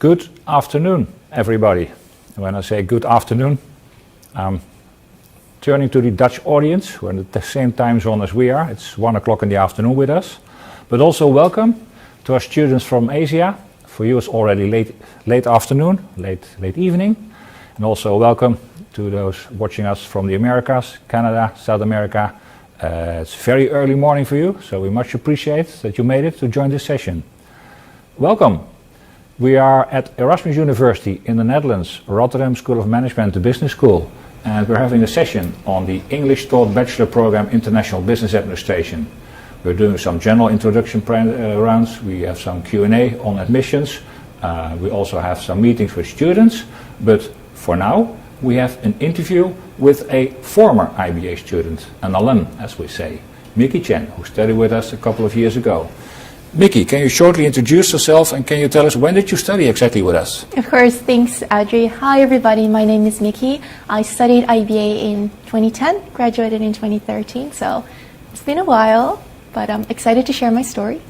Good afternoon, everybody. When I say good afternoon, I'm turning to the Dutch audience, who are at the same time zone as we are. It's 1 o'clock in the afternoon with us. But also welcome to our students from Asia. For you, it's already late afternoon, late evening. And also welcome to those watching us from the Americas, Canada, South America. It's very early morning for you, so we much appreciate that you made it to join this session. Welcome. We are at Erasmus University in the Netherlands, Rotterdam School of Management, the business school. And we're having a session on the English taught Bachelor program International Business Administration. We're doing some general introduction rounds. We have some Q&A on admissions. We also have some meetings with students. But for now, we have an interview with a former IBA student, an alum, as we say, Micky Chen, who studied with us a couple of years ago. Micky, can you shortly introduce yourself and can you tell us when did you study exactly with us? Of course, thanks Adri. Hi everybody, my name is Micky. I studied IBA in 2010, graduated in 2013, so it's been a while, but I'm excited to share my story.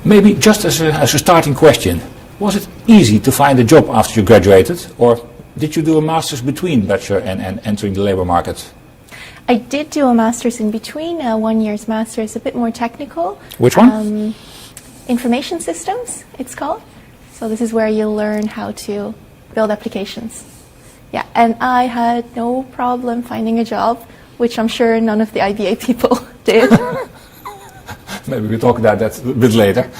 Maybe just as a starting question, was it easy to find a job after you graduated, or did you do a master's between Bachelor and entering the labor market? I did do a master's in between, 1 year's master's, a bit more technical. Which one? Information systems, it's called. So this is where you learn how to build applications. Yeah, and I had no problem finding a job, which I'm sure none of the IBA people did. Maybe we'll talk about that a bit later.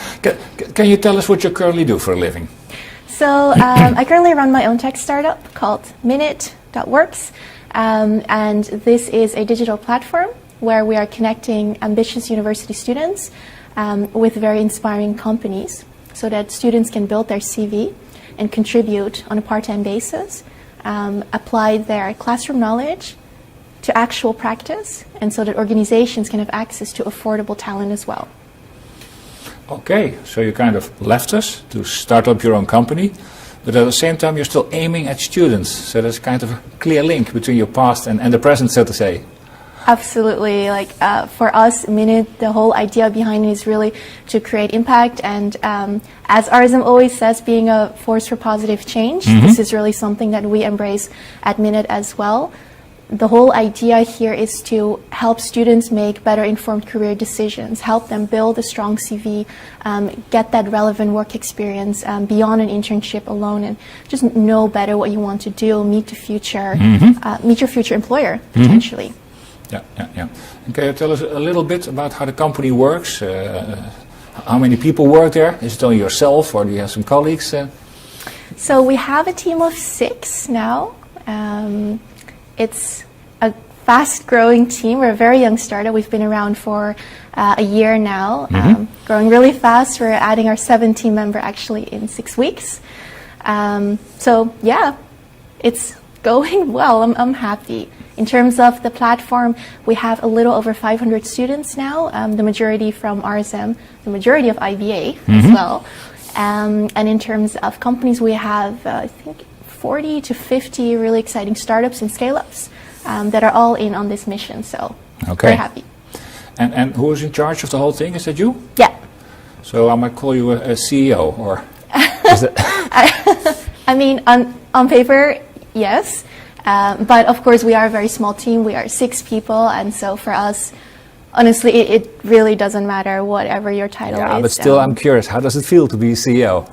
Can you tell us what you currently do for a living? So I currently run my own tech startup called Minite Works. And this is a digital platform where we are connecting ambitious university students with very inspiring companies so that students can build their CV and contribute on a part-time basis, apply their classroom knowledge to actual practice, and so that organizations can have access to affordable talent as well. Okay, so you kind of left us to start up your own company. But at the same time, you're still aiming at students. So there's kind of a clear link between your past and the present, so to say. Absolutely. Like for us, Minute, the whole idea behind it is really to create impact. And as RSM always says, being a force for positive change, this is really something that we embrace at Minute as well. The whole idea here is to help students make better informed career decisions, help them build a strong CV, get that relevant work experience beyond an internship alone, and just know better what you want to do, meet your future employer, potentially. Yeah. And can you tell us a little bit about how the company works? How many people work there? Is it only yourself, or do you have some colleagues? So we have a team of 6 now. It's a fast-growing team. We're a very young startup. We've been around for a year now, growing really fast. We're adding our 7th team member actually in 6 weeks. So yeah, it's going well. I'm happy. In terms of the platform, we have a little over 500 students now, the majority from RSM, the majority of IBA as well. And in terms of companies, we have, I think, 40 to 50 really exciting startups and scale-ups that are all in on this mission, so very happy. And who is in charge of the whole thing? Is that you? Yeah. So I might call you a CEO, or is that I mean, on paper, yes, but of course we are a very small team. We are 6 people, and so for us, honestly, it really doesn't matter whatever your title is. Yeah, but still I'm curious, how does it feel to be a CEO?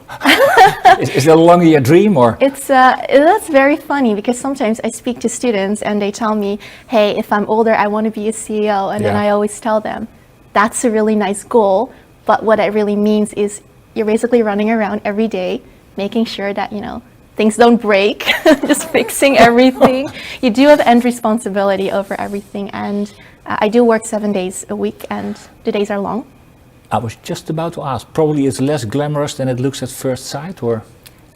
Is that longer your dream, or? That's very funny, because sometimes I speak to students and they tell me, hey, if I'm older, I want to be a CEO. And then I always tell them, that's a really nice goal. But what it really means is you're basically running around every day, making sure that, things don't break, just fixing everything. You do have end responsibility over everything. And I do work 7 days a week, and the days are long. I was just about to ask, probably it's less glamorous than it looks at first sight, or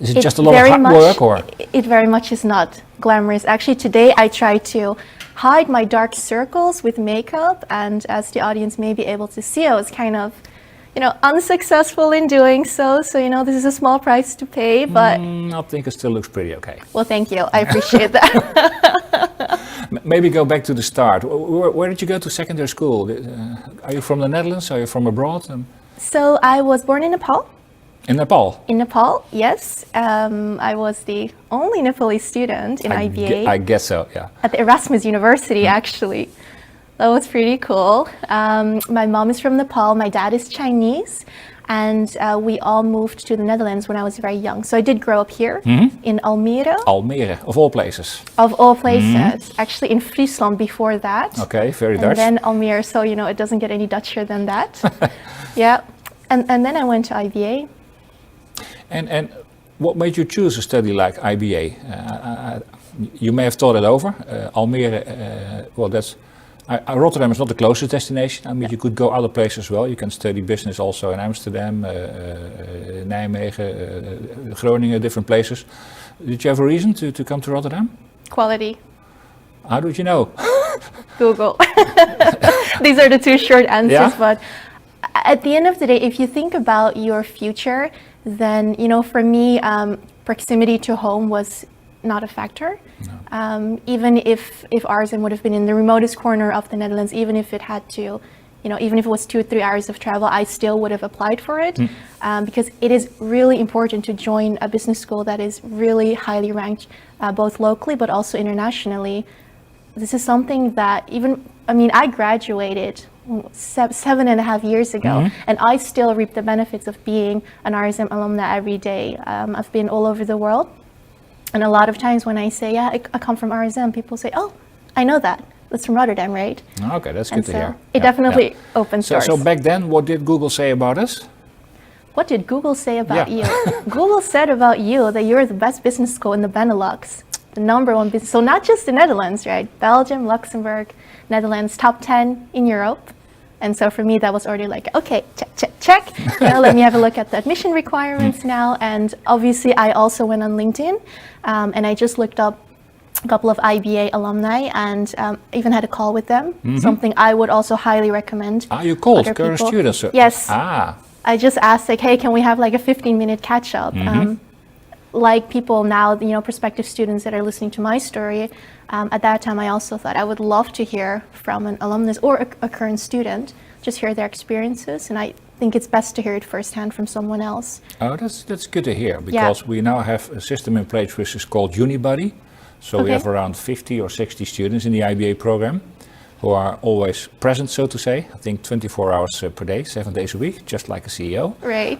is it just a lot of hard work? Or? It very much is not glamorous. Actually, today I try to hide my dark circles with makeup, and as the audience may be able to see, I was kind of, unsuccessful in doing so. So, this is a small price to pay, but... I think it still looks pretty okay. Well, thank you. I appreciate that. Maybe go back to the start. Where did you go to secondary school? Are you from the Netherlands? Are you from abroad? So I was born in Nepal. In Nepal? In Nepal, yes. I was the only Nepalese student in IBA. I guess so, yeah. At the Erasmus University, actually. That was pretty cool. My mom is from Nepal, my dad is Chinese, and we all moved to the Netherlands when I was very young. So I did grow up here in Almere. Almere, of all places. Of all places. Actually in Friesland before that. Okay, very and Dutch. And then Almere, so you know, it doesn't get any Dutcher than that. Yeah. And then I went to IBA. And what made you choose a study like IBA? You may have thought it over. Almere, well, that's Rotterdam is not the closest destination. I mean, you could go other places as well. You can study business also in Amsterdam, Nijmegen, Groningen, different places. Did you have a reason to come to Rotterdam? Quality. How did you know? Google. These are the two short answers, Yeah? but at the end of the day, if you think about your future, then, you know, for me, proximity to home was not a factor. No. Even if RSM would have been in the remotest corner of the Netherlands, even if it had to, you know, even if it was 2 or 3 hours of travel, I still would have applied for it because it is really important to join a business school that is really highly ranked, both locally but also internationally. This is something that I graduated 7.5 years ago, and I still reap the benefits of being an RSM alumna every day. I've been all over the world. And a lot of times when I say, yeah, I come from RSM, people say, oh, I know that. That's from Rotterdam, right? Okay, that's good to hear. It definitely opens doors. So back then, what did Google say about us? What did Google say about you? Google said about you that you're the best business school in the Benelux, the #1 business. So not just the Netherlands, right? Belgium, Luxembourg, Netherlands, top 10 in Europe. And so for me, that was already like, okay, check. You know, let me have a look at the admission requirements now. And obviously, I also went on LinkedIn and I just looked up a couple of IBA alumni and even had a call with them. Something I would also highly recommend. You called current students? Yes. I just asked, like, hey, can we have like a 15-minute catch up? Like people now, you know, prospective students that are listening to my story, at that time I also thought I would love to hear from an alumnus or a current student, just hear their experiences, and I think it's best to hear it firsthand from someone else. Oh, that's good to hear, because we now have a system in place which is called Unibuddy. So we have around 50 or 60 students in the IBA program who are always present, so to say. I think 24 hours per day, 7 days a week, just like a CEO. Right.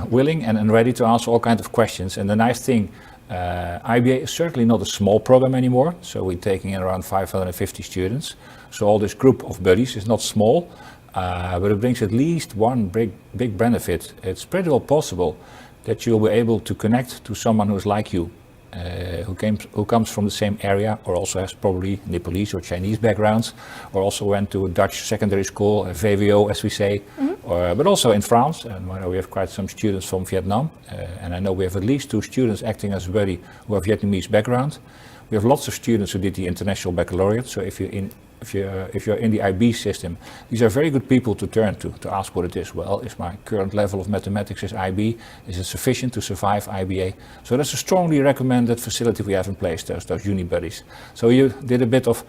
Willing and ready to answer all kinds of questions. And the nice thing, IBA is certainly not a small program anymore. So we're taking in around 550 students. So all this group of buddies is not small, but it brings at least one big benefit. It's pretty well possible that you'll be able to connect to someone who's like you. Who comes from the same area, or also has probably Nepalese or Chinese backgrounds, or also went to a Dutch secondary school, a VWO as we say, but also in France. And we have quite some students from Vietnam, and I know we have at least 2 students acting as a buddy who have Vietnamese background. We have lots of students who did the international baccalaureate. So if you're in the IB system, these are very good people to turn to ask what it is. Well, is my current level of mathematics is IB? Is it sufficient to survive IBA? So that's a strongly recommended facility we have in place, those Unibuddies. So you did a bit of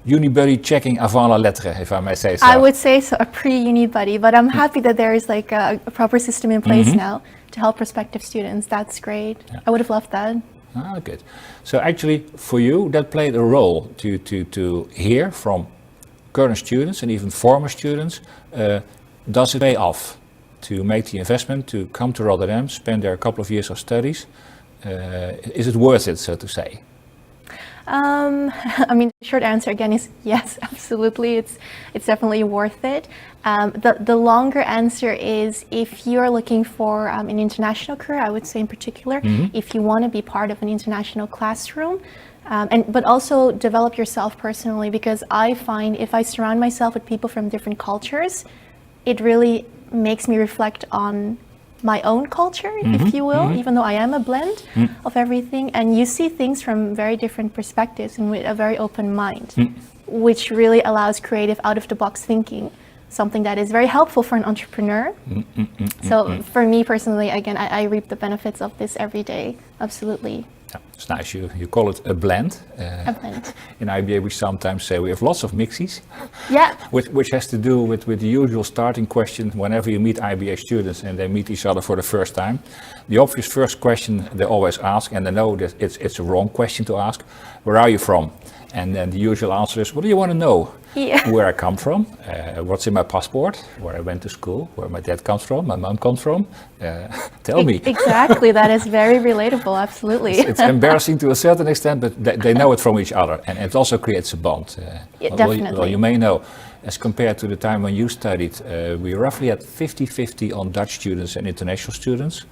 Unibuddy checking avant la lettre, if I may say so. I would say so, a pre-Unibuddy, but I'm happy that there is like a proper system in place now to help prospective students. That's great. Yeah. I would have loved that. Ah, good. So actually, for you, that played a role to hear from current students and even former students. Does it pay off to make the investment, to come to Rotterdam, spend there a couple of years of studies? Is it worth it, so to say? I mean, the short answer again is yes, absolutely. It's definitely worth it. The longer answer is if you're looking for an international career, I would say in particular, if you want to be part of an international classroom, but also develop yourself personally, because I find if I surround myself with people from different cultures, it really makes me reflect on my own culture, if you will, even though I am a blend of everything, and you see things from very different perspectives and with a very open mind, which really allows creative out-of-the-box thinking, something that is very helpful for an entrepreneur. So for me personally, again, I reap the benefits of this every day, absolutely. Yeah, it's nice. You call it a blend. A blend. In IBA, we sometimes say we have lots of mixies. Yeah. Which has to do with the usual starting question whenever you meet IBA students and they meet each other for the first time. The obvious first question they always ask, and they know that it's a wrong question to ask, where are you from? And then the usual answer is, what do you want to know? Yeah. Where I come from, what's in my passport, where I went to school, where my dad comes from, my mom comes from. Tell me. Exactly, that is very relatable, absolutely. It's embarrassing to a certain extent, but they know it from each other, and it also creates a bond. Yeah, definitely. Well, you may know, as compared to the time when you studied, we roughly had 50-50 on Dutch students and international students.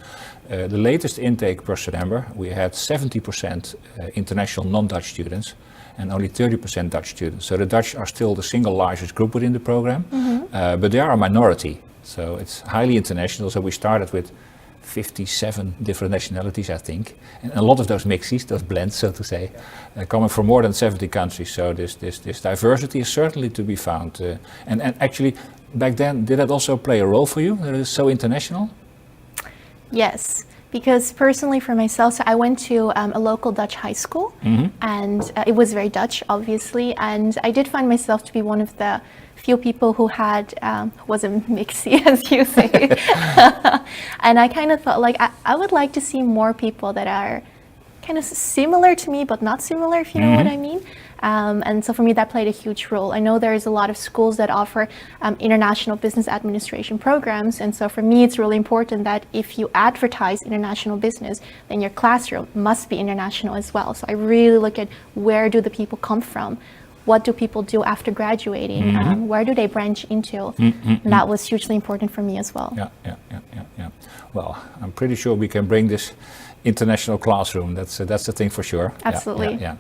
The latest intake per September, we had 70% international non-Dutch students and only 30% Dutch students. So the Dutch are still the single largest group within the program, but they are a minority. So it's highly international. So we started with 57 different nationalities, I think. And a lot of those mixies, those blends, so to say, coming from more than 70 countries. So this diversity is certainly to be found. And actually, back then, did that also play a role for you? That it is so international? Yes, because personally for myself, so I went to a local Dutch high school, and it was very Dutch, obviously, and I did find myself to be one of the few people who had, was a mixie, as you say. And I kind of thought, like, I would like to see more people that are kind of similar to me, but not similar, if you know what I mean. And so for me, that played a huge role. I know there's a lot of schools that offer international business administration programs. And so for me, it's really important that if you advertise international business, then your classroom must be international as well. So I really look at where do the people come from? What do people do after graduating? Where do they branch into? And that was hugely important for me as well. Yeah. Well, I'm pretty sure we can bring this international classroom. That's the thing for sure. Absolutely. Yeah.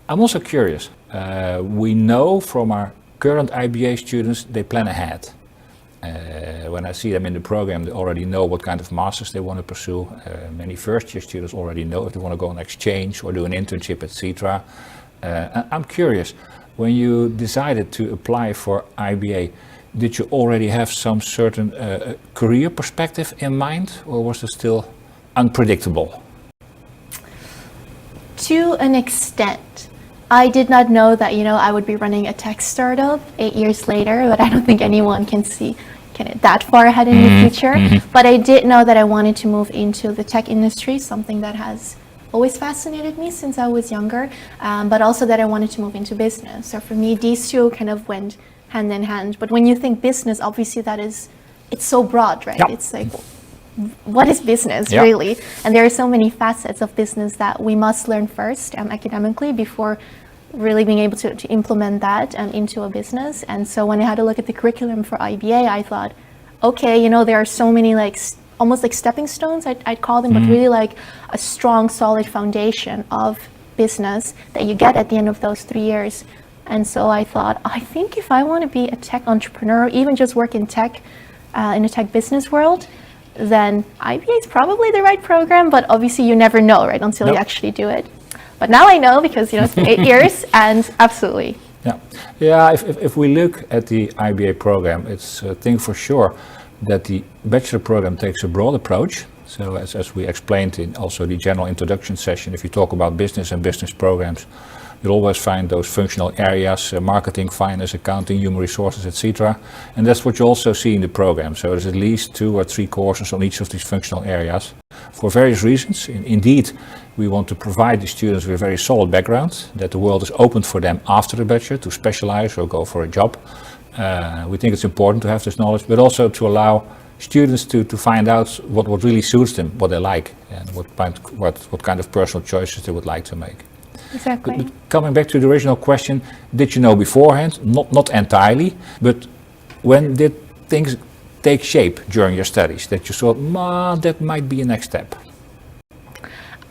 I'm also curious. We know from our current IBA students, they plan ahead. When I see them in the program, they already know what kind of masters they want to pursue. Many first-year students already know if they want to go on exchange or do an internship, etc. I'm curious, when you decided to apply for IBA, did you already have some certain career perspective in mind, or was it still unpredictable? To an extent. I did not know that, I would be running a tech startup 8 years later, but I don't think anyone can see that far ahead in the future. But I did know that I wanted to move into the tech industry, something that has always fascinated me since I was younger, but also that I wanted to move into business. So for me, these two kind of went hand in hand. But when you think business, obviously it's so broad, right? Yep. It's like, what is business really? And there are so many facets of business that we must learn first academically before really being able to implement that into a business. And so when I had to look at the curriculum for IBA, I thought, okay, there are so many almost like stepping stones, I'd call them, but really like a strong, solid foundation of business that you get at the end of those 3 years. And so I thought, I think if I want to be a tech entrepreneur, even just work in tech, in a tech business world, then IBA is probably the right program, but obviously you never know, right, until you actually do it. But now I know because, it's been 8 years, and absolutely. Yeah. If we look at the IBA program, it's a thing for sure that the Bachelor program takes a broad approach. So as we explained in also the general introduction session, if you talk about business and business programs, you'll always find those functional areas, marketing, finance, accounting, human resources, etc. And that's what you also see in the program. So there's at least 2 or 3 courses on each of these functional areas for various reasons. Indeed, we want to provide the students with a very solid background, that the world is open for them after the Bachelor to specialize or go for a job. We think it's important to have this knowledge, but also to allow students to find out what really suits them, what they like, and what kind of personal choices they would like to make. Exactly. But coming back to the original question, did you know beforehand? Not entirely, but when did things take shape during your studies that you thought, that might be a next step?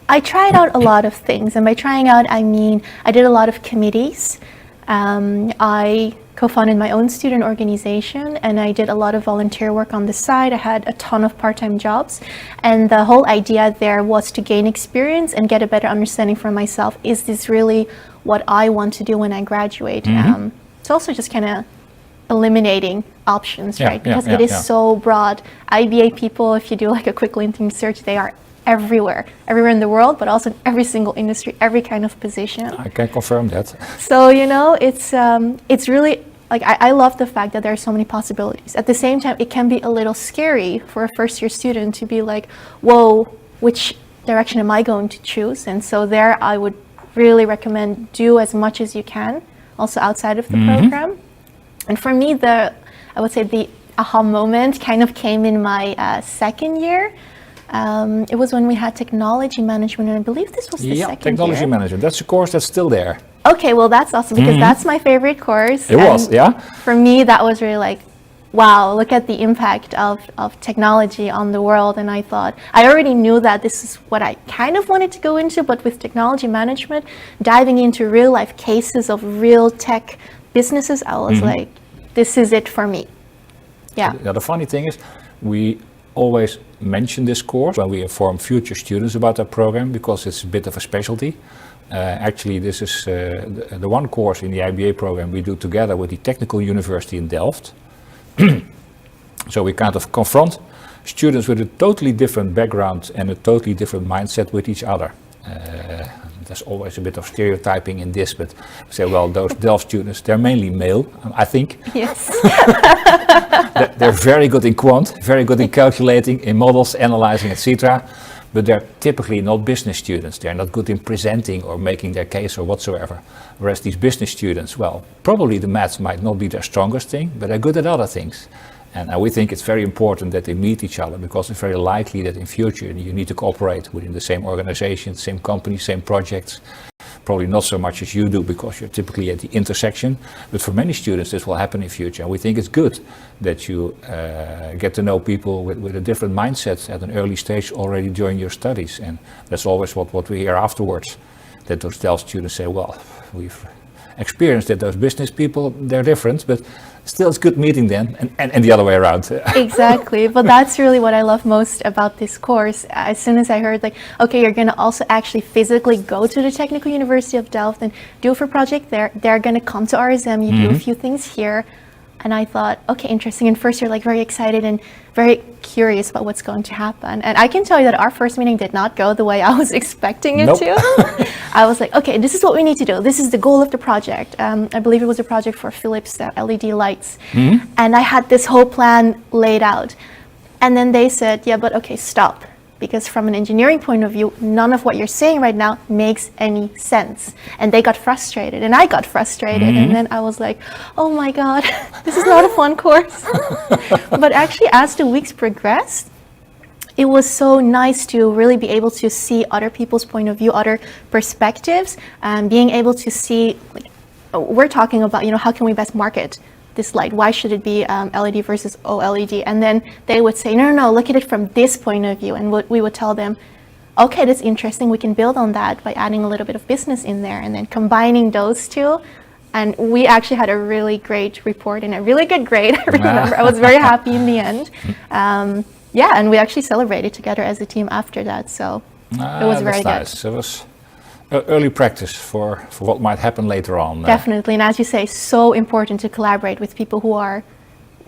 I tried out a lot of things, and by trying out, I mean I did a lot of committees. I co-founded my own student organization, and I did a lot of volunteer work on the side. I had a ton of part-time jobs, and the whole idea there was to gain experience and get a better understanding for myself. Is this really what I want to do when I graduate? It's also just kind of eliminating options, right? Because it is so broad. IBA people, if you do like a quick LinkedIn search, they are everywhere in the world, but also in every single industry, every kind of position. I can confirm that. So, it's really, like, I love the fact that there are so many possibilities. At the same time, it can be a little scary for a first year student to be like, whoa, which direction am I going to choose? And so there I would really recommend do as much as you can, also outside of the program. And for me, I would say the aha moment kind of came in my second year. It was when we had technology management, and I believe this was the second technology year. management. That's a course that's still there. Okay, well that's awesome because that's my favorite course. It was, yeah. For me, that was really like, wow, look at the impact of technology on the world. And I thought, I already knew that this is what I kind of wanted to go into, but with technology management, diving into real life cases of real tech businesses, I was like, this is it for me. Yeah. The funny thing is, we always mention this course when we inform future students about our program because it's a bit of a specialty. Actually, this is the one course in the IBA program we do together with the Technical University in Delft. So we kind of confront students with a totally different background and a totally different mindset with each other. There's always a bit of stereotyping in this, but we say, well, those Delft students, they're mainly male, I think. Yes. They're very good in quant, very good in calculating, in models, analyzing, etc. But they're typically not business students. They're not good in presenting or making their case or whatsoever. Whereas these business students, well, probably the maths might not be their strongest thing, but they're good at other things. And we think it's very important that they meet each other because it's very likely that in future you need to cooperate within the same organization, same company, same projects. Probably not so much as you do because you're typically at the intersection, but for many students this will happen in future. And we think it's good that you get to know people with a different mindset at an early stage already during your studies. And that's always what we hear afterwards, that those Delft students say, well, we've experienced that those business people, they're different, but still it's good meeting them, and the other way around. Exactly, but that's really what I love most about this course. As soon as I heard like, okay, you're going to also actually physically go to the Technical University of Delft and do a project there, they're going to come to RSM, you do a few things here. And I thought, okay, interesting. And first you're like very excited and very curious about what's going to happen. And I can tell you that our first meeting did not go the way I was expecting it to. I was like, okay, this is what we need to do. This is the goal of the project. I believe it was a project for Philips LED lights. And I had this whole plan laid out. And then they said, yeah, but okay, stop. Because from an engineering point of view, none of what you're saying right now makes any sense. And they got frustrated, and I got frustrated. And then I was like, oh my God, this is not a fun course. But actually, as the weeks progressed, it was so nice to really be able to see other people's point of view, other perspectives, and being able to see, like, we're talking about, how can we best market this light? Why should it be LED versus OLED? And then they would say, no, look at it from this point of view. And we would tell them, okay, that's interesting. We can build on that by adding a little bit of business in there and then combining those two. And we actually had a really great report and a really good grade. I remember I was very happy in the end. Yeah, and we actually celebrated together as a team after that. So it was very good. Nice. It was early practice for what might happen later on. Definitely, and as you say, so important to collaborate with people who are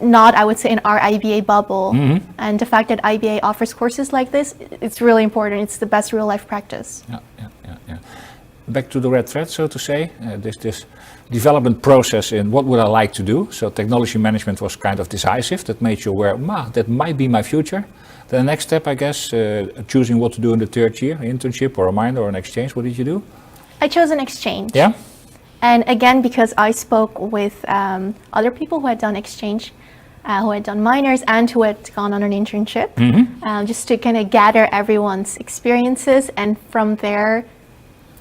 not, I would say, in our IBA bubble. And the fact that IBA offers courses like this, it's really important. It's the best real life practice. Yeah. Back to the red thread, so to say, this development process in what would I like to do. So technology management was kind of decisive. That made you aware, that might be my future. The next step, I guess, choosing what to do in the third year, an internship or a minor or an exchange. What did you do? I chose an exchange. Yeah? And again, because I spoke with other people who had done exchange, who had done minors and who had gone on an internship, just to kind of gather everyone's experiences. And from there,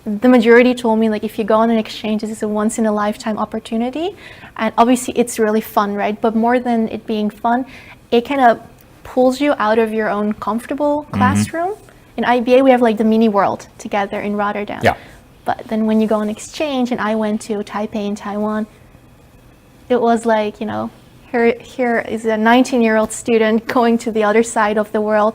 the majority told me, like, if you go on an exchange, this is a once in a lifetime opportunity. And obviously it's really fun, right? But more than it being fun, it kind of pulls you out of your own comfortable classroom. In IBA, we have like the mini world together in Rotterdam. Yeah. But then when you go on exchange, and I went to Taipei in Taiwan, it was like, here is a 19-year-old student going to the other side of the world,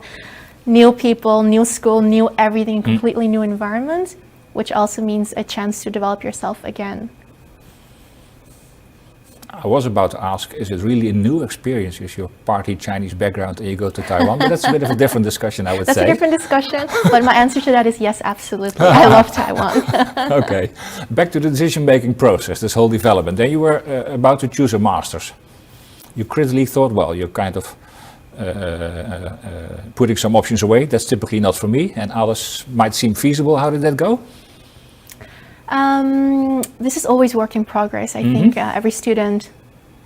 new people, new school, new everything, completely new environment, which also means a chance to develop yourself again. I was about to ask, is it really a new experience? Is your partly Chinese background and you go to Taiwan? But that's a bit of a different discussion, I would say. That's a different discussion, but my answer to that is yes, absolutely. I love Taiwan. Okay, back to the decision-making process, this whole development. Then you were about to choose a master's. You critically thought, well, you're kind of putting some options away. That's typically not for me, and others might seem feasible. How did that go? This is always work in progress. I think every student,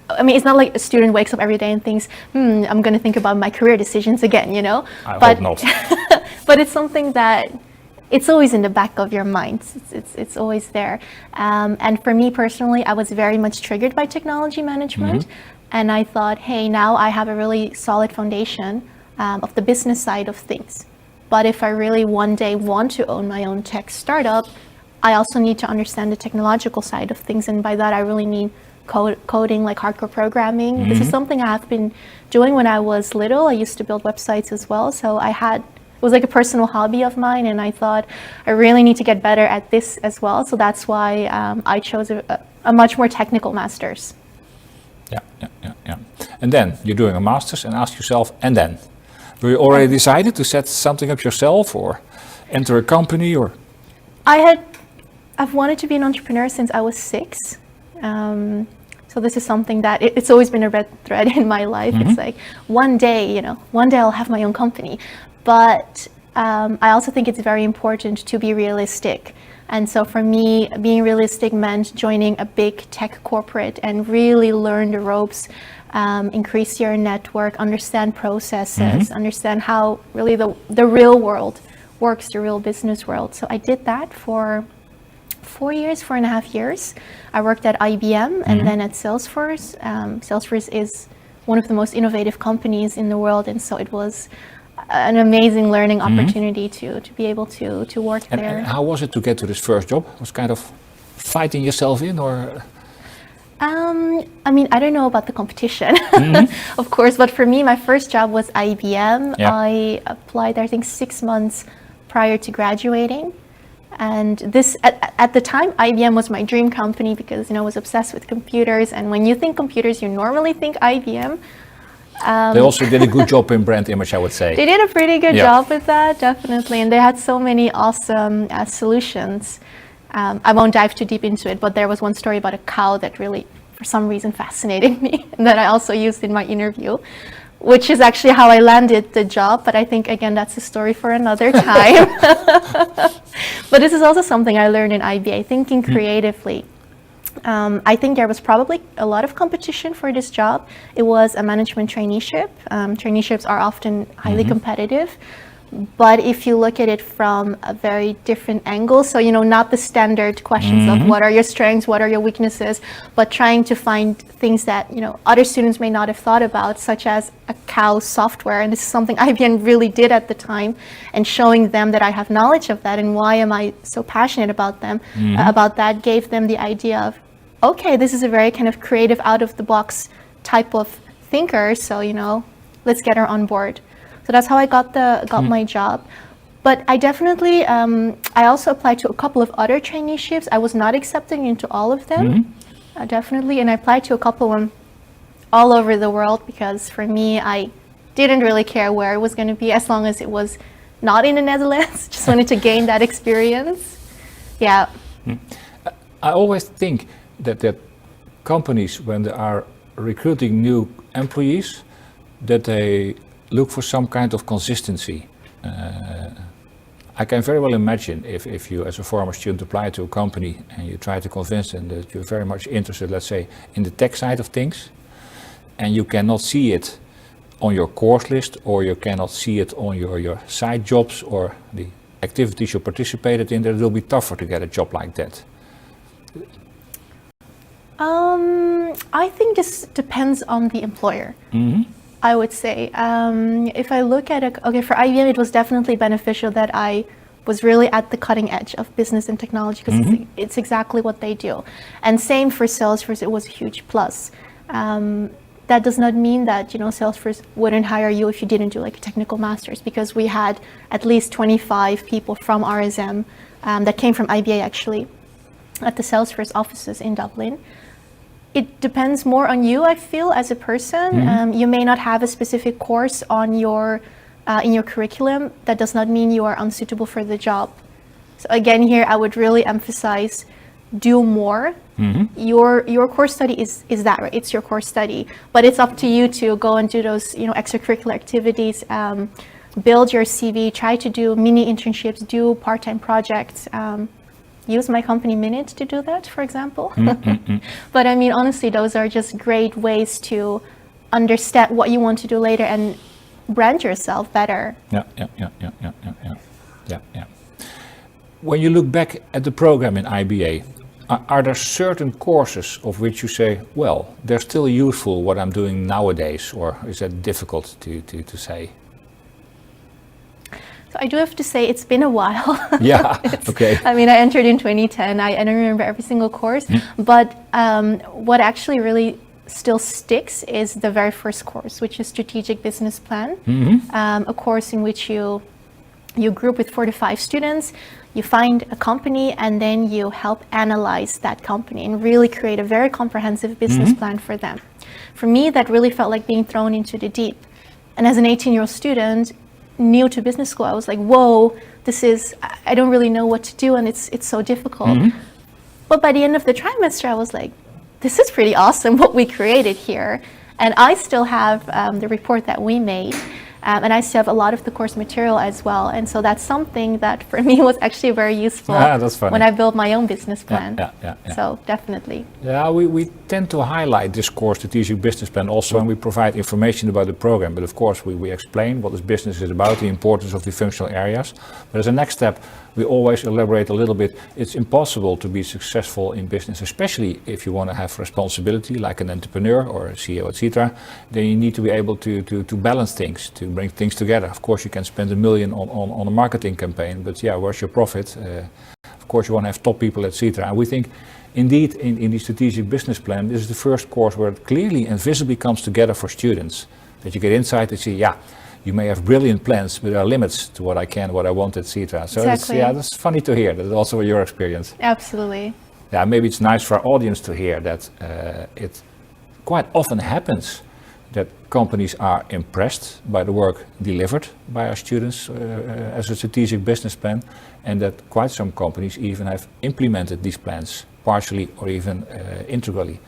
I mean, it's not like a student wakes up every day and thinks, I'm going to think about my career decisions again, you know? I hope not. But it's something that it's always in the back of your mind. It's always there. And for me personally, I was very much triggered by technology management. And I thought, hey, now I have a really solid foundation of the business side of things. But if I really one day want to own my own tech startup, I also need to understand the technological side of things. And by that, I really mean coding, like hardcore programming. This is something I have been doing when I was little. I used to build websites as well. So it was like a personal hobby of mine. And I thought I really need to get better at this as well. So that's why I chose a much more technical master's. Yeah. And then you're doing a master's and ask yourself, and then? Were you already decided to set something up yourself or enter a company or? I've wanted to be an entrepreneur since I was 6. So this is something that it's always been a red thread in my life. It's like one day I'll have my own company. But I also think it's very important to be realistic. And so for me, being realistic meant joining a big tech corporate and really learn the ropes, increase your network, understand processes, understand how really the real world works, the real business world. So I did that for 4.5 years. I worked at IBM and then at Salesforce. Salesforce is one of the most innovative companies in the world. And so it was an amazing learning opportunity to be able to work there. And how was it to get to this first job? Was kind of fighting yourself in, or? I mean, I don't know about the competition, of course, but for me, my first job was IBM. Yeah. I applied, I think, 6 months prior to graduating. And this, at the time, IBM was my dream company because, I was obsessed with computers. And when you think computers, you normally think IBM. They also did a good job in brand image, I would say. They did a pretty good job with that, definitely. And they had so many awesome solutions. I won't dive too deep into it, but there was one story about a cow that really, for some reason, fascinated me, and that I also used in my interview, which is actually how I landed the job. But I think, again, that's a story for another time. But this is also something I learned in IBA, thinking creatively. I think there was probably a lot of competition for this job. It was a management traineeship. Traineeships are often highly competitive. But if you look at it from a very different angle, so, not the standard questions of what are your strengths, what are your weaknesses, but trying to find things that, other students may not have thought about, such as a cow software. And this is something IBM really did at the time, and showing them that I have knowledge of that and why am I so passionate about them, about that, gave them the idea of, okay, this is a very kind of creative, out of the box type of thinker. So, let's get her on board. So that's how I got my job. But I definitely, I also applied to a couple of other traineeships. I was not accepted into all of them, definitely. And I applied to a couple of them all over the world because for me, I didn't really care where it was going to be as long as it was not in the Netherlands. Just wanted to gain that experience. Yeah. I always think that companies, when they are recruiting new employees, that they look for some kind of consistency. I can very well imagine if you, as a former student, apply to a company and you try to convince them that you're very much interested, let's say, in the tech side of things, and you cannot see it on your course list, or you cannot see it on your side jobs or the activities you participated in, that it will be tougher to get a job like that. I think this depends on the employer. I would say, if I look at it, for IBM, it was definitely beneficial that I was really at the cutting edge of business and technology because it's exactly what they do. And same for Salesforce, it was a huge plus. That does not mean that, Salesforce wouldn't hire you if you didn't do like a technical master's, because we had at least 25 people from RSM that came from IBA actually at the Salesforce offices in Dublin. It depends more on you, I feel, as a person. You may not have a specific course on your in your curriculum. That does not mean you are unsuitable for the job. So again, here I would really emphasize do more. Your course study is that, right? It's your course study, but it's up to you to go and do those, you know, extracurricular activities, build your CV, try to do mini internships, do part-time projects. Use my company Minite to do that, for example. But I mean, honestly, those are just great ways to understand what you want to do later and brand yourself better. Yeah. When you look back at the program in IBA, are there certain courses of which you say, well, they're still useful what I'm doing nowadays, or is that difficult to say? So I do have to say it's been a while. Yeah, okay. I mean, I entered in 2010. I don't remember every single course, but what actually really still sticks is the very first course, which is Strategic Business Plan, a course in which you group with 4 to 5 students, you find a company, and then you help analyze that company and really create a very comprehensive business plan for them. For me, that really felt like being thrown into the deep. And as an 18-year-old student, new to business school, I was like, whoa, I don't really know what to do, and it's so difficult. But by the end of the trimester, I was like, this is pretty awesome what we created here. And I still have the report that we made. And I still have a lot of the course material as well. And so that's something that for me was actually very useful when I built my own business plan. Yeah. So definitely. Yeah, we tend to highlight this course, Strategic Business Plan, also when we provide information about the program. But of course, we explain what this business is about, the importance of the functional areas. But as a next step, we always elaborate a little bit. It's impossible to be successful in business, especially if you want to have responsibility like an entrepreneur or a CEO, etc. Then you need to be able to balance things, to bring things together. Of course, you can spend $1 million on a marketing campaign, but yeah, where's your profit? Of course, you want to have top people, etc. And we think, indeed, in the Strategic Business Plan, this is the first course where it clearly and visibly comes together for students. That you get inside and see, yeah, you may have brilliant plans, but there are limits to what I can, what I want, etc. So exactly. That's funny to hear. That's also your experience. Absolutely. Yeah, maybe it's nice for our audience to hear that it quite often happens that companies are impressed by the work delivered by our students as a strategic business plan, and that quite some companies even have implemented these plans partially or even integrally.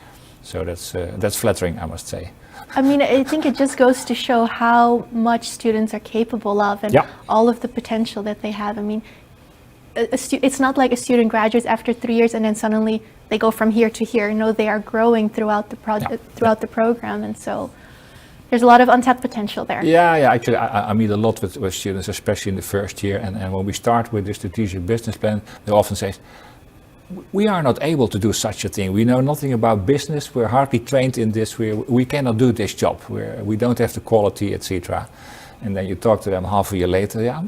So that's flattering, I must say. I mean, I think it just goes to show how much students are capable of and all of the potential that they have. I mean, it's not like a student graduates after 3 years and then suddenly they go from here to here. No, they are growing throughout the project, throughout the program, and so there's a lot of untapped potential there. Yeah. Actually, I meet a lot with students, especially in the first year, and when we start with the strategic business plan, they often say, we are not able to do such a thing. We know nothing about business. We're hardly trained in this. We cannot do this job. We don't have the quality, etc. And then you talk to them half a year later.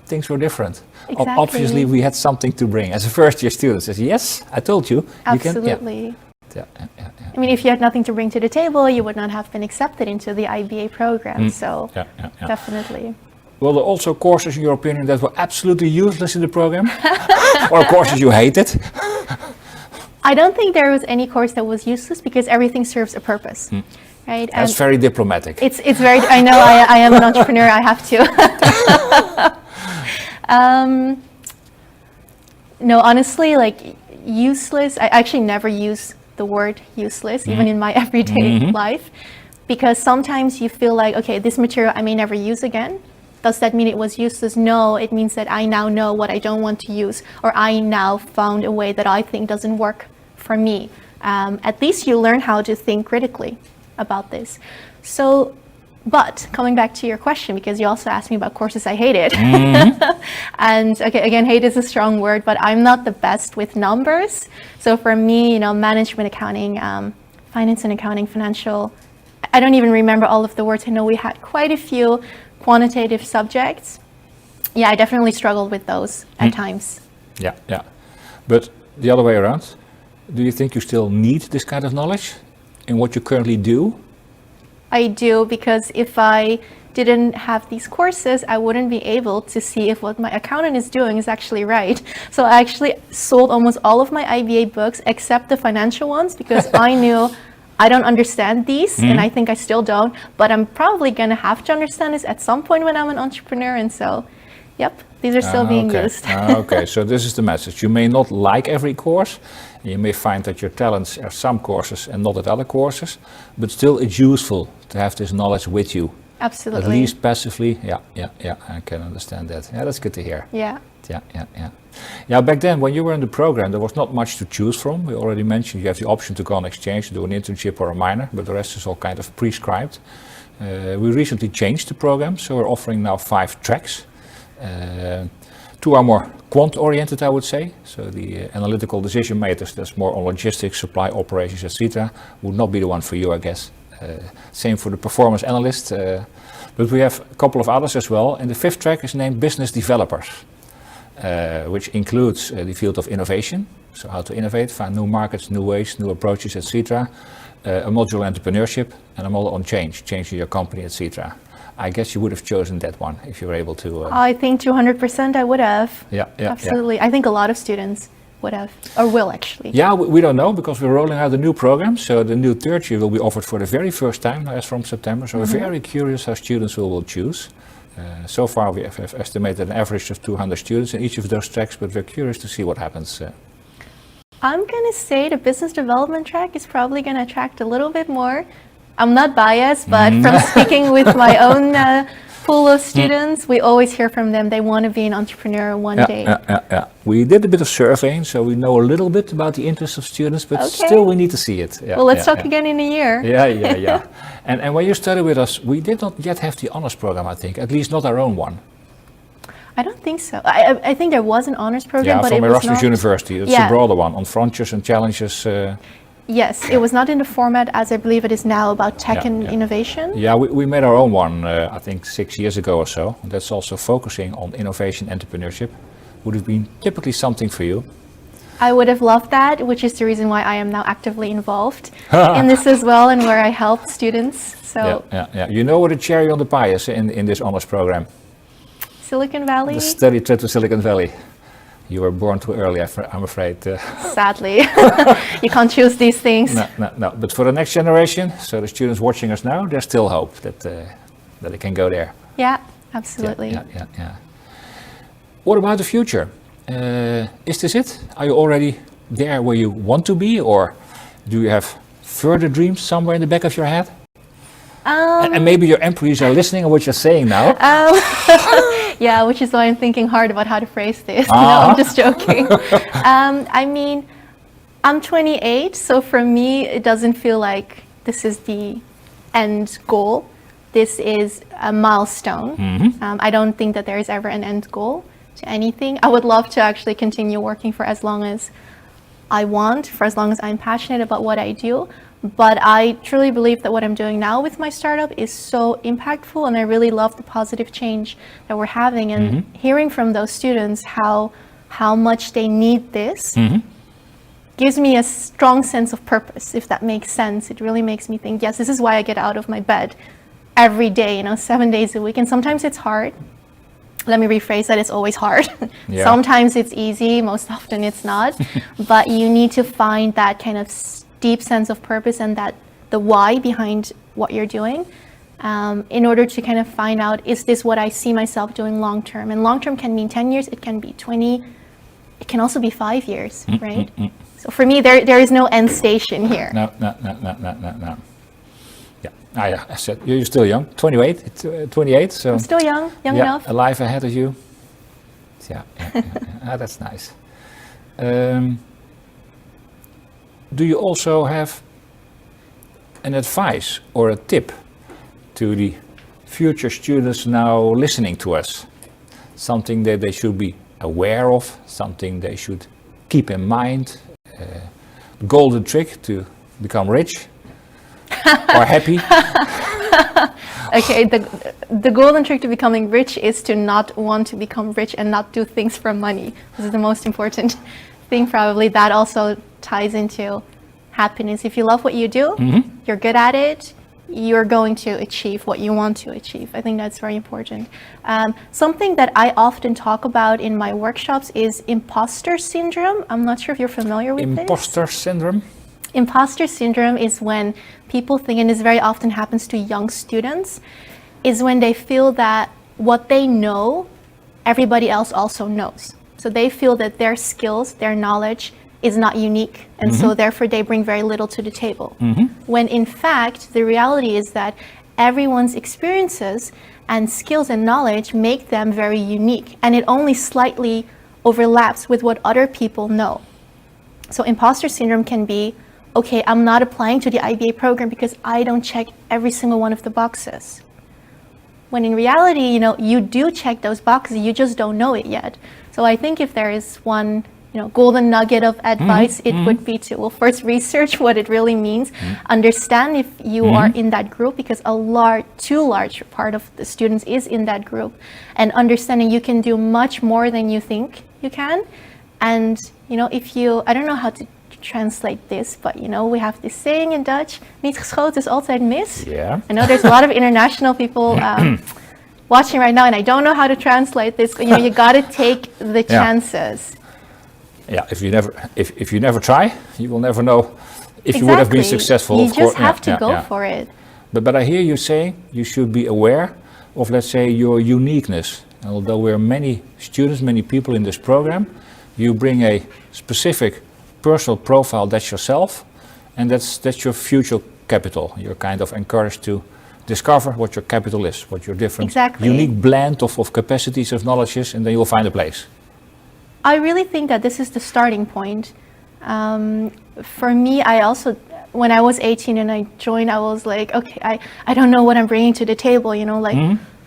Things were different. Exactly. Obviously, we had something to bring. As a first-year student, says, yes, I told you. Absolutely. Yeah. I mean, if you had nothing to bring to the table, you would not have been accepted into the IBA program. So definitely. Were there also courses, in your opinion, that were absolutely useless in the program? Or courses you hated? I don't think there was any course that was useless because everything serves a purpose, right? That's very diplomatic. It's very, I know I am an entrepreneur, I have to. No, honestly, like useless, I actually never use the word useless, even in my everyday life, because sometimes you feel like, okay, this material I may never use again. Does that mean it was useless? No, it means that I now know what I don't want to use, or I now found a way that I think doesn't work for me. At least you learn how to think critically about this. So, but coming back to your question, because you also asked me about courses I hated. And okay, again, hate is a strong word, but I'm not the best with numbers. So for me, management accounting, finance and accounting, financial, I don't even remember all of the words. I know we had quite a few quantitative subjects. Yeah, I definitely struggled with those at times. Yeah. But the other way around, do you think you still need this kind of knowledge in what you currently do? I do, because if I didn't have these courses, I wouldn't be able to see if what my accountant is doing is actually right. So I actually sold almost all of my IBA books except the financial ones, because I knew I don't understand these, and I think I still don't, but I'm probably going to have to understand this at some point when I'm an entrepreneur, and so, yep, these are still being used. Okay, so this is the message. You may not like every course, you may find that your talents are some courses and not at other courses, but still it's useful to have this knowledge with you. Absolutely. At least passively, yeah, I can understand that. Yeah, that's good to hear. Yeah. Yeah, back then when you were in the program, there was not much to choose from. We already mentioned you have the option to go on exchange, do an internship or a minor, but the rest is all kind of prescribed. We recently changed the program, so we're offering now 5 tracks. 2 are more quant-oriented, I would say. So the analytical decision makers, that's more on logistics, supply operations, etc., would not be the one for you, I guess. Same for the performance analyst. But we have a couple of others as well. And the 5th track is named Business Developers, which includes the field of innovation. So how to innovate, find new markets, new ways, new approaches, etc. A module on entrepreneurship, and a module on change, changing your company, etc. I guess you would have chosen that one if you were able to. I think 200% I would have. Yeah, absolutely. Yeah. I think a lot of students would have, or will actually. Yeah, we don't know, because we're rolling out a new program. So the new 3rd year will be offered for the very first time as from September. So we're very curious how students will choose. So far we have estimated an average of 200 students in each of those tracks, but we're curious to see what happens. I'm going to say the business development track is probably going to attract a little bit more. I'm not biased, but from speaking with my own pool of students, we always hear from them they want to be an entrepreneur one day. Yeah. We did a bit of surveying, so we know a little bit about the interests of students, but still we need to see it. Well, let's talk again in a year. Yeah. And when you studied with us, we did not yet have the honors program, I think, at least not our own one. I don't think so. I think there was an honors program, but it was not... from Erasmus University. It's a broader one, on frontiers and challenges. Yes, it was not in the format as I believe it is now, about tech and innovation. Yeah, we made our own one, I think 6 years ago or so. That's also focusing on innovation entrepreneurship. Would have been typically something for you. I would have loved that, which is the reason why I am now actively involved in this as well, and where I help students. So Yeah. You know what the cherry on the pie is in this honors program? Silicon Valley? The study trip to Silicon Valley. You were born too early, I'm afraid. Sadly. You can't choose these things. No. But for the next generation, so the students watching us now, there's still hope that they can go there. Yeah, absolutely. Yeah. What about the future? Is this it? Are you already there where you want to be, or do you have further dreams somewhere in the back of your head? And maybe your employees are listening to what you're saying now. Yeah, which is why I'm thinking hard about how to phrase this. No, I'm just joking. I mean, I'm 28, so for me, it doesn't feel like this is the end goal. This is a milestone. I don't think that there is ever an end goal to anything. I would love to actually continue working for as long as I want, for as long as I'm passionate about what I do. But I truly believe that what I'm doing now with my startup is so impactful, and I really love the positive change that we're having, and hearing from those students how much they need this gives me a strong sense of purpose, if that makes sense. It really makes me think, yes, this is why I get out of my bed every day, 7 days a week. And sometimes it's hard. Let me rephrase that, it's always hard. Yeah. Sometimes it's easy, most often it's not. But you need to find that kind of deep sense of purpose and that the why behind what you're doing in order to kind of find out, is this what I see myself doing long term? And long term can mean 10 years, it can be 20, it can also be 5 years, right? So for me, there is no end station here. No. Yeah, I said, you're still young, 28, so... I'm still young enough. Alive ahead of you. Yeah. That's nice. Do you also have an advice or a tip to the future students now listening to us? Something that they should be aware of, something they should keep in mind, golden trick to become rich or happy? Okay, the golden trick to becoming rich is to not want to become rich and not do things for money. This is the most important thing, probably. That also ties into happiness. If you love what you do, you're good at it, you're going to achieve what you want to achieve. I think that's very important. Something that I often talk about in my workshops is imposter syndrome. I'm not sure if you're familiar with Imposter syndrome? Imposter syndrome is when people think, and this very often happens to young students, is when they feel that what they know, everybody else also knows. So they feel that their skills, their knowledge is not unique, and so therefore they bring very little to the table. When in fact, the reality is that everyone's experiences and skills and knowledge make them very unique, and it only slightly overlaps with what other people know. So imposter syndrome can be, okay, I'm not applying to the IBA program because I don't check every single one of the boxes. When in reality, you do check those boxes, you just don't know it yet. So I think if there is one golden nugget of advice, it would be to, first research what it really means, understand if you are in that group, because too large part of the students is in that group, and understanding you can do much more than you think you can. And, I don't know how to translate this, but, we have this saying in Dutch, niet geschoten is altijd mis. Yeah. I know there's a lot of international people watching right now, and I don't know how to translate this, but, you got to take the chances. Yeah, if you never try, you will never know if you would have been successful. You just have to go for it. But I hear you saying you should be aware of, let's say, your uniqueness. And although we're many students, many people in this program, you bring a specific personal profile, that's yourself, and that's your future capital. You're kind of encouraged to discover what your capital is, what your different unique blend of capacities, of knowledge is, and then you'll find a place. I really think that this is the starting point. For me, I also, when I was 18 and I joined, I was like, okay, I don't know what I'm bringing to the table,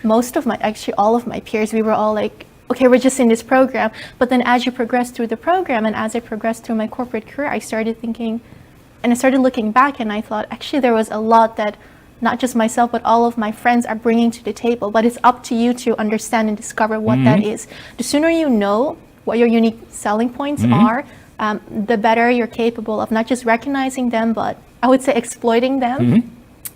most of actually all of my peers, we were all like, okay, we're just in this program. But then as you progress through the program and as I progressed through my corporate career, I started thinking, and I started looking back, and I thought, actually, there was a lot that not just myself, but all of my friends are bringing to the table. But it's up to you to understand and discover what that is. The sooner you know what your unique selling points are, the better you're capable of not just recognizing them, but I would say exploiting them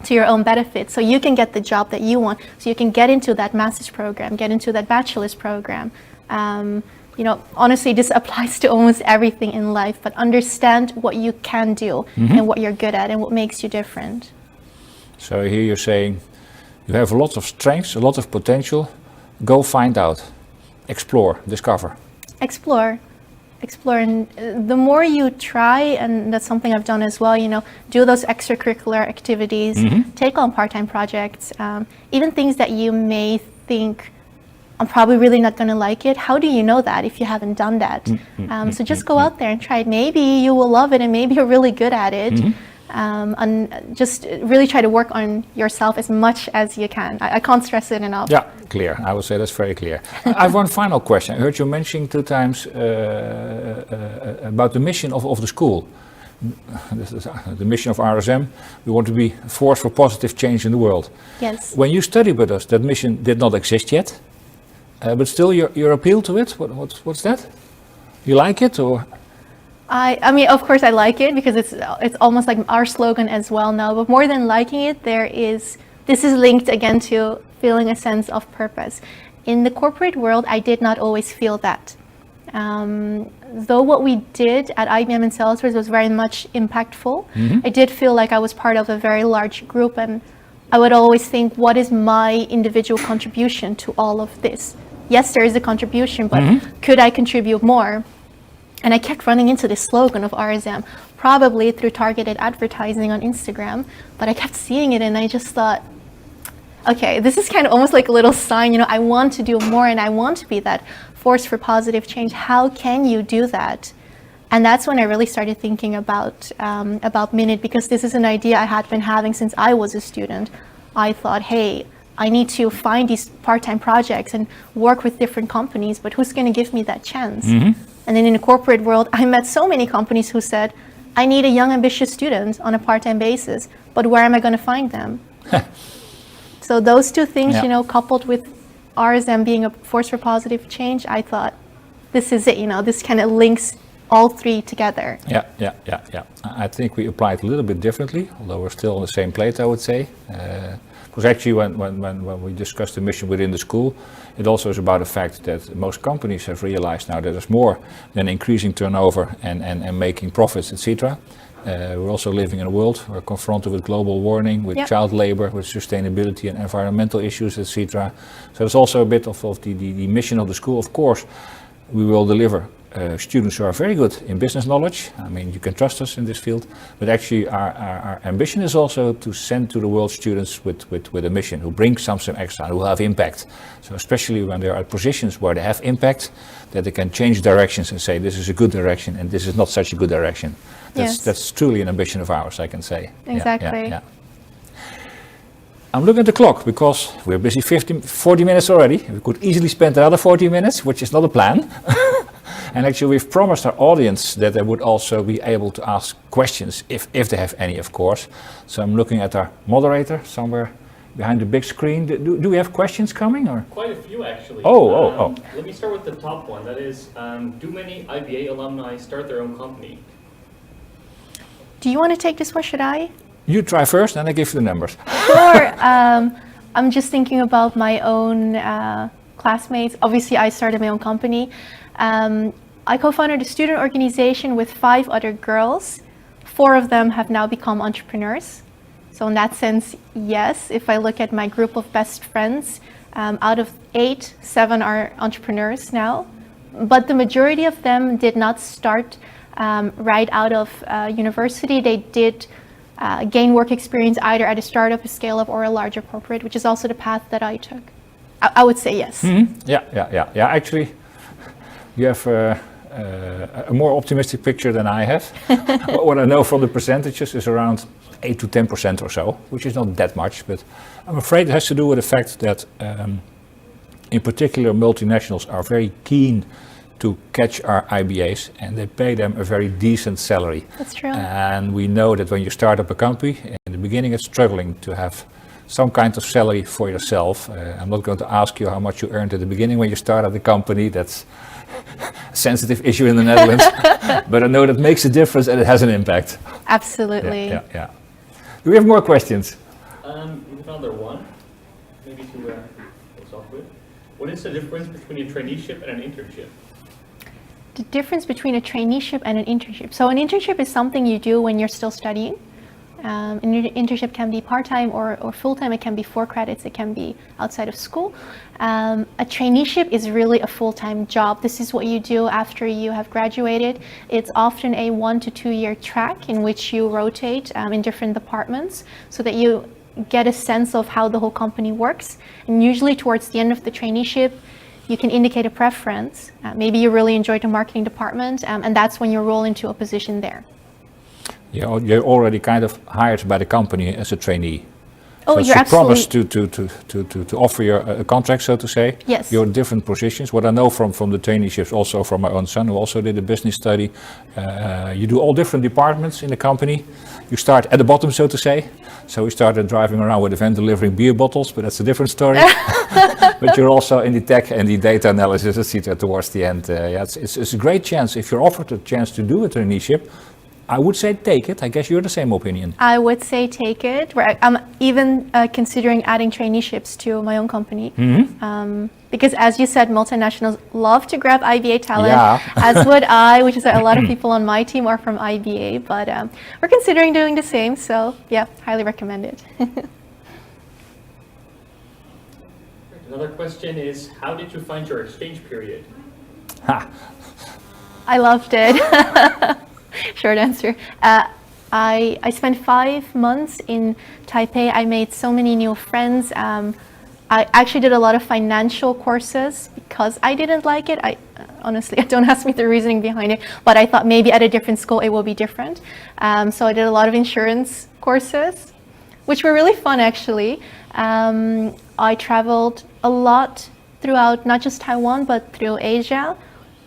to your own benefit. So you can get the job that you want. So you can get into that master's program, get into that bachelor's program. Honestly, this applies to almost everything in life, but understand what you can do and what you're good at and what makes you different. So here you're saying you have a lot of strengths, a lot of potential. Go find out, explore, discover. Explore, and the more you try, and that's something I've done as well, do those extracurricular activities, take on part-time projects, even things that you may think, I'm probably really not going to like it. How do you know that if you haven't done that? So just go out there and try it. Maybe you will love it and maybe you're really good at it. And just really try to work on yourself as much as you can. I can't stress it enough. Yeah, clear. I would say that's very clear. I have one final question. I heard you mentioning 2 times about the mission of the school. The mission of RSM, we want to be a force for positive change in the world. Yes. When you studied with us, that mission did not exist yet, but still your appeal to it, what's that? You like it, or? I mean, of course I like it because it's almost like our slogan as well now, but more than liking it, this is linked again to feeling a sense of purpose. In the corporate world, I did not always feel that. Though what we did at IBM and Salesforce was very much impactful, I did feel like I was part of a very large group, and I would always think, what is my individual contribution to all of this? Yes, there is a contribution, but could I contribute more? And I kept running into this slogan of RSM, probably through targeted advertising on Instagram, but I kept seeing it and I just thought, okay, this is kind of almost like a little sign, I want to do more and I want to be that force for positive change. How can you do that? And that's when I really started thinking about Minite, because this is an idea I had been having since I was a student. I thought, hey, I need to find these part-time projects and work with different companies, but who's going to give me that chance? And then in the corporate world, I met so many companies who said, I need a young, ambitious student on a part-time basis, but where am I going to find them? So those 2 things, coupled with RSM being a force for positive change, I thought, this is it, this kind of links all three together. Yeah. I think we apply it a little bit differently, although we're still on the same plate, I would say. Because actually when we discuss the mission within the school, it also is about the fact that most companies have realized now that there's more than increasing turnover and making profits, etc. We're also living in a world we're confronted with global warming, with child labor, with sustainability and environmental issues, etc. So it's also a bit of the mission of the school. Of course, we will deliver students who are very good in business knowledge. I mean, you can trust us in this field, but actually our ambition is also to send to the world students with a mission, who bring something extra, who have impact. So especially when they are at positions where they have impact, that they can change directions and say, this is a good direction and this is not such a good direction. That's truly an ambition of ours, I can say. Exactly. Yeah. I'm looking at the clock because we're busy 40 minutes already. We could easily spend another 40 minutes, which is not a plan. And actually we've promised our audience that they would also be able to ask questions, if they have any, of course. So I'm looking at our moderator somewhere behind the big screen. Do we have questions coming? Or? Quite a few, actually. Oh. Let me start with the top one. That is, do many IBA alumni start their own company? Do you want to take this or should I? You try first, and I give you the numbers. Sure. I'm just thinking about my own classmates. Obviously, I started my own company. I co-founded a student organization with 5 other girls. 4 of them have now become entrepreneurs. So in that sense, yes, if I look at my group of best friends, out of 8, 7 are entrepreneurs now. But the majority of them did not start right out of university. They did gain work experience either at a startup, a scale-up, or a larger corporate, which is also the path that I took. I would say yes. Mm-hmm. Yeah. Actually, you have a more optimistic picture than I have. What I know from the percentages is around 8 to 10% or so, which is not that much, but I'm afraid it has to do with the fact that in particular multinationals are very keen to catch our IBAs and they pay them a very decent salary. That's true. And we know that when you start up a company, in the beginning it's struggling to have some kind of salary for yourself. I'm not going to ask you how much you earned at the beginning when you started the company. That's a sensitive issue in the Netherlands. But I know that makes a difference and it has an impact. Absolutely. Yeah. Do we have more questions? We have another one, maybe to close off with. What is the difference between a traineeship and an internship? The difference between a traineeship and an internship. So an internship is something you do when you're still studying. An internship can be part-time or full-time. It can be 4 credits. It can be outside of school. A traineeship is really a full-time job. This is what you do after you have graduated. It's often a 1 to 2 year track in which you rotate in different departments so that you get a sense of how the whole company works. And usually towards the end of the traineeship, you can indicate a preference. Maybe you really enjoyed the marketing department, and that's when you roll into a position there. Yeah, you're already kind of hired by the company as a trainee. Oh, so you're absolutely... promised to offer you a contract, so to say. Yes. You're in different positions. What I know from the traineeships, also from my own son, who also did a business study, you do all different departments in the company. You start at the bottom, so to say. So we started driving around with a van delivering beer bottles, but that's a different story. But you're also in the tech and the data analysis, etc. towards the end. It's a great chance. If you're offered a chance to do a traineeship, I would say take it. I guess you're the same opinion. I would say take it. I'm even considering adding traineeships to my own company. Mm-hmm. Because as you said, multinationals love to grab IBA talent, as would I, which is a lot of people on my team are from IBA, but we're considering doing the same. So yeah, highly recommend it. Another question is, how did you find your exchange period? I loved it. Short answer. I spent 5 months in Taipei. I made so many new friends. I actually did a lot of financial courses because I didn't like it. Honestly, don't ask me the reasoning behind it, but I thought maybe at a different school it will be different. So I did a lot of insurance courses, which were really fun actually. I traveled a lot throughout not just Taiwan, but through Asia.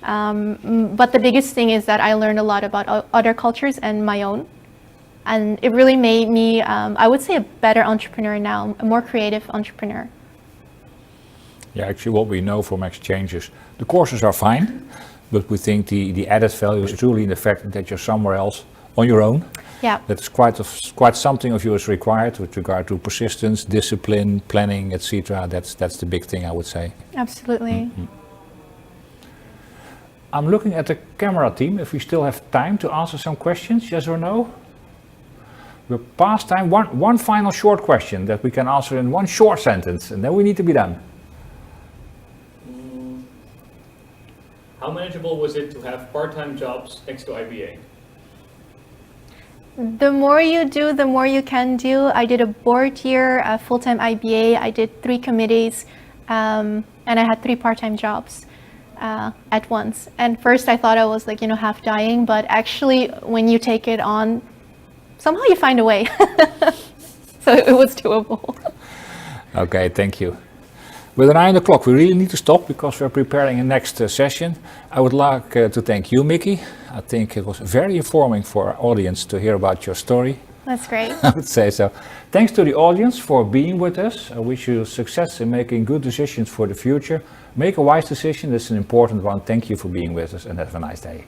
But the biggest thing is that I learned a lot about other cultures and my own. And it really made me, I would say, a better entrepreneur now, a more creative entrepreneur. Yeah, actually what we know from exchanges, the courses are fine, but we think the added value is truly in the fact that you're somewhere else on your own. Yeah. That's quite something of you is required with regard to persistence, discipline, planning, etc. That's the big thing, I would say. Absolutely. I'm looking at the camera team if we still have time to answer some questions, yes or no? We're past time. One final short question that we can answer in one short sentence, and then we need to be done. How manageable was it to have part-time jobs next to IBA? The more you do, the more you can do. I did a board year, a full-time IBA. I did 3 committees, and I had 3 part-time jobs at once. And first I thought I was like, half dying, but actually when you take it on, somehow you find a way. So it was doable. Okay, thank you. With an eye on the clock, we really need to stop because we're preparing a next session. I would like to thank you, Micky. I think it was very informing for our audience to hear about your story. That's great. I would say so. Thanks to the audience for being with us. I wish you success in making good decisions for the future. Make a wise decision, that's an important one. Thank you for being with us and have a nice day.